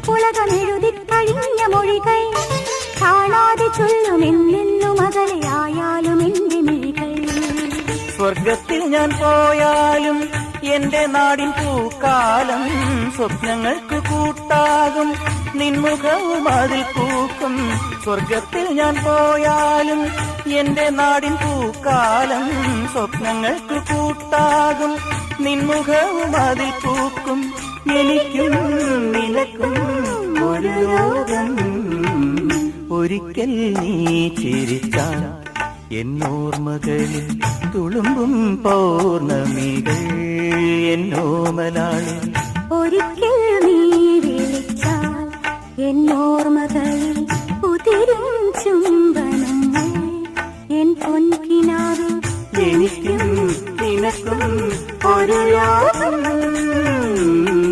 പുളകമെഴുതി കഴിഞ്ഞ മൊഴികൾ കാണാതെ ചൊല്ലുമെന്നെന്നും അകലെയായാലും എന്റെ മിഴികൾ. സ്വർഗത്തിൽ ഞാൻ പോയാലും എന്റെ നാടിൻ പൂക്കാലം സ്വപ്നങ്ങൾക്ക് കൂട്ടാകും നിൻമുഖവും അതിൽ പൂക്കും. സ്വർഗത്തിൽ ഞാൻ പോയാലും എന്റെ നാടിൻ പൂക്കാലം സ്വപ്നങ്ങൾക്ക് കൂട്ടാകും നിൻമുഖവും അതിൽ പൂക്കും. എനിക്കും നിനക്കും ഒരു ലോകം ഒരിക്കൽ നീ ചിരിച്ചാൽ എന്നോർമകളിൽ തുളുമ്പും പൗർണമികൾ എന്നോമലാളിൽ. ഒരിക്കൽ നീ വിളിച്ചാൽ എന്നോർമകളിൽ ഉതിരും ചുംബനങ്ങൾ എൻ പൊൻകിനാവ്. എനിക്കും നിനക്കും ഒരു ലോകം